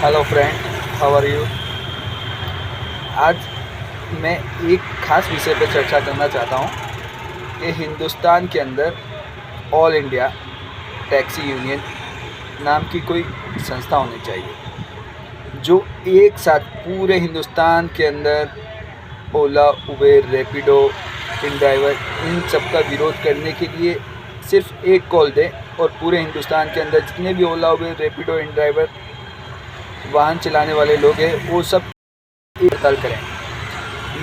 Hello friend, how are you. आज मैं एक ख़ास विषय पर चर्चा करना चाहता हूँ कि हिंदुस्तान के अंदर ऑल इंडिया टैक्सी यूनियन नाम की कोई संस्था होनी चाहिए जो एक साथ पूरे हिंदुस्तान के अंदर ओला, उबेर, रैपिडो, इन ड्राइवर इन सब का विरोध करने के लिए सिर्फ़ एक कॉल दे और पूरे हिंदुस्तान के अंदर जितने भी ओला, उबेर, रैपिडो, इन ड्राइवर वाहन चलाने वाले लोग हैं वो सब एक हड़ताल करें।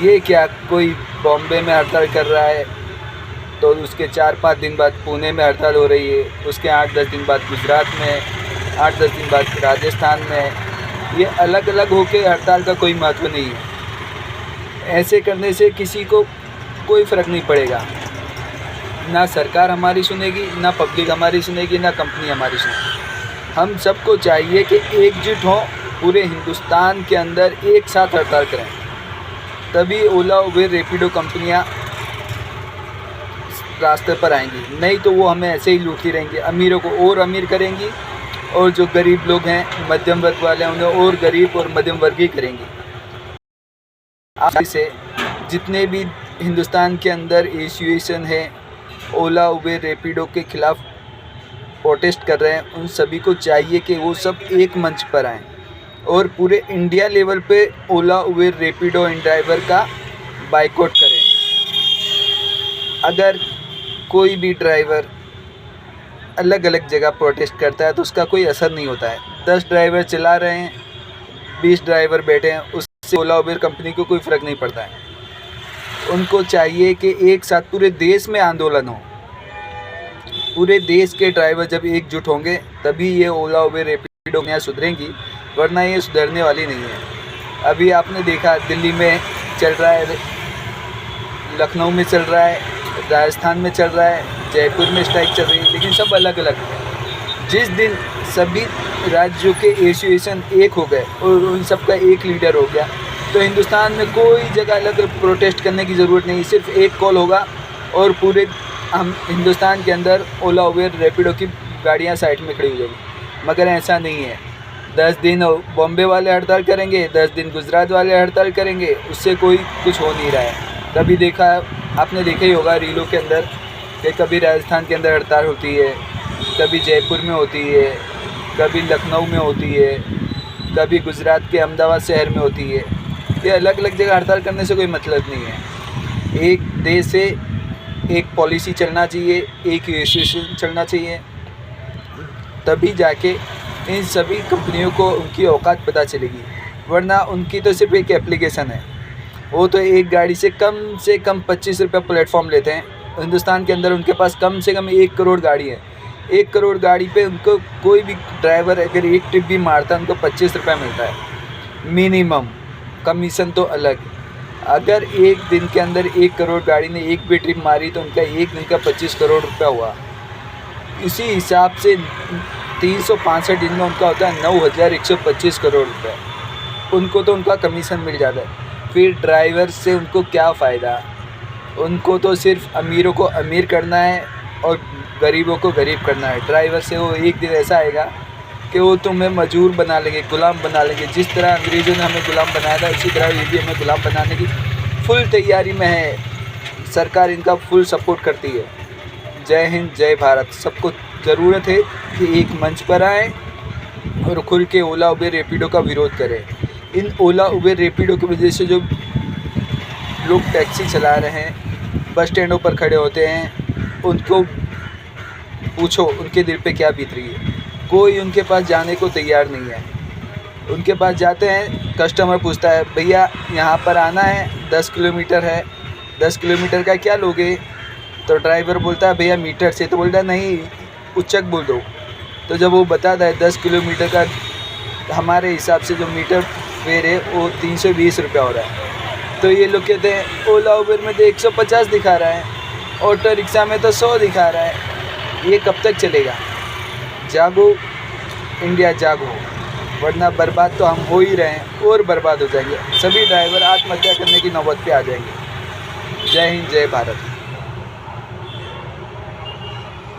ये क्या कोई बॉम्बे में हड़ताल कर रहा है तो उसके 4-5 दिन बाद पुणे में हड़ताल हो रही है, उसके 8-10 दिन बाद गुजरात में, 8-10 दिन बाद राजस्थान में। ये अलग अलग होकर हड़ताल का कोई महत्व नहीं है। ऐसे करने से किसी को कोई फ़र्क नहीं पड़ेगा, ना सरकार हमारी सुनेगी, ना पब्लिक हमारी सुनेगी, ना कंपनी हमारी सुनेगी। हम सबको चाहिए कि एकजुट हों, पूरे हिंदुस्तान के अंदर एक साथ हड़ताल करें, तभी ओला, उबेर, रैपिडो कंपनियां रास्ते पर आएंगी। नहीं तो वो हमें ऐसे ही लूटती रहेंगी, अमीरों को और अमीर करेंगी और जो गरीब लोग हैं, मध्यम वर्ग वाले हैं, उन्हें और गरीब और मध्यम वर्ग ही करेंगी। आज से जितने भी हिंदुस्तान के अंदर एसोसिएशन है ओला, उबेर, रैपिडो के खिलाफ़ प्रोटेस्ट कर रहे हैं, उन सभी को चाहिए कि वो सब एक मंच पर आएँ और पूरे इंडिया लेवल पे ओला, उबेर, रैपिडो, इन ड्राइवर का बाइकआउट करें। अगर कोई भी ड्राइवर अलग अलग जगह प्रोटेस्ट करता है तो उसका कोई असर नहीं होता है। 10 ड्राइवर चला रहे हैं, 20 ड्राइवर बैठे हैं, उससे ओला, उबेर कंपनी को कोई फ़र्क नहीं पड़ता है। उनको चाहिए कि एक साथ पूरे देश में आंदोलन हो। पूरे देश के ड्राइवर जब एकजुट होंगे तभी ये ओला, उबेर, रैपिडो यहाँ सुधरेंगी, वरना ये सुधरने वाली नहीं है। अभी आपने देखा दिल्ली में चल रहा है, लखनऊ में चल रहा है, राजस्थान में चल रहा है, जयपुर में स्ट्राइक चल रही है, लेकिन सब अलग अलग है। जिस दिन सभी राज्यों के एसोसिएशन एक हो गए और उन सब का एक लीडर हो गया तो हिंदुस्तान में कोई जगह अलग प्रोटेस्ट करने की ज़रूरत नहीं, सिर्फ एक कॉल होगा और पूरे हम हिंदुस्तान के अंदर ओला, उबेर, रैपिडो की गाड़ियां साइड में खड़ी हो जाएगी। मगर ऐसा नहीं है। 10 दिन बॉम्बे वाले हड़ताल करेंगे, 10 दिन गुजरात वाले हड़ताल करेंगे, उससे कोई कुछ हो नहीं रहा है। कभी देखा, आपने देखा ही होगा रीलों के अंदर कि कभी राजस्थान के अंदर हड़ताल होती है, कभी जयपुर में होती है, कभी लखनऊ में होती है, कभी गुजरात के अहमदाबाद शहर में होती है। ये अलग अलग जगह हड़ताल करने से कोई मतलब नहीं है। एक देश से एक पॉलिसी चलना चाहिए, एक एसोसिएशन चलना चाहिए, तभी जाके इन सभी कंपनियों को उनकी औकात पता चलेगी। वरना उनकी तो सिर्फ एक एप्लीकेशन है, वो तो एक गाड़ी से कम 25 रुपये प्लेटफॉर्म लेते हैं। हिंदुस्तान के अंदर उनके पास कम से कम 1 करोड़ गाड़ी है। 1 करोड़ गाड़ी पे उनको कोई भी ड्राइवर अगर एक ट्रिप भी मारता है उनको 25 रुपये मिलता है मिनिमम, कमीशन तो अलग। अगर एक दिन के अंदर 1 करोड़ गाड़ी ने एक भी ट्रिप मारी तो उनका एक दिन का 25 करोड़ रुपया हुआ। इसी हिसाब से 365 दिन में उनका होता है 9,125 करोड़ रुपये। उनको तो उनका कमीशन मिल जाता है। फिर ड्राइवर से उनको क्या फ़ायदा? उनको तो सिर्फ अमीरों को अमीर करना है और गरीबों को गरीब करना है। ड्राइवर से वो एक दिन ऐसा आएगा कि वो तुम्हें मजदूर बना लेंगे, गुलाम बना लेंगे। जिस तरह अंग्रेज़ों ने हमें गुलाम बनाया था उसी तरह ये भी हमें गुलाम बनाने की फुल तैयारी में है। सरकार इनका फुल सपोर्ट करती है। जय हिंद, जय भारत। सबको ज़रूरत है कि एक मंच पर आएँ और खुल के ओला, उबेर, रैपिडो का विरोध करें। इन ओला, उबेर, रैपिडो की वजह से जो लोग टैक्सी चला रहे हैं, बस स्टैंडों पर खड़े होते हैं, उनको पूछो उनके दिल पे क्या बीत रही है। कोई उनके पास जाने को तैयार नहीं है। उनके पास जाते हैं, कस्टमर पूछता है भैया यहाँ पर आना है, 10 किलोमीटर है, 10 किलोमीटर का क्या लोगे? तो ड्राइवर बोलता है भैया मीटर से। तो बोलता है नहीं, उच्चक बोल दो। तो जब वो बताता है 10 किलोमीटर का हमारे हिसाब से जो मीटर फेयर है वो 320 रुपया हो रहा है। तो ये लोग कहते हैं ओला, उबेर में तो 150 दिखा रहा है, ऑटो रिक्शा में तो 100 दिखा रहा है। ये कब तक चलेगा? जागो इंडिया, जागो, वरना बर्बाद तो हम हो ही रहे हैं और बर्बाद हो जाएंगे। सभी ड्राइवर आत्महत्या करने की नौबत पे आ जाएंगे। जय हिंद, जय भारत।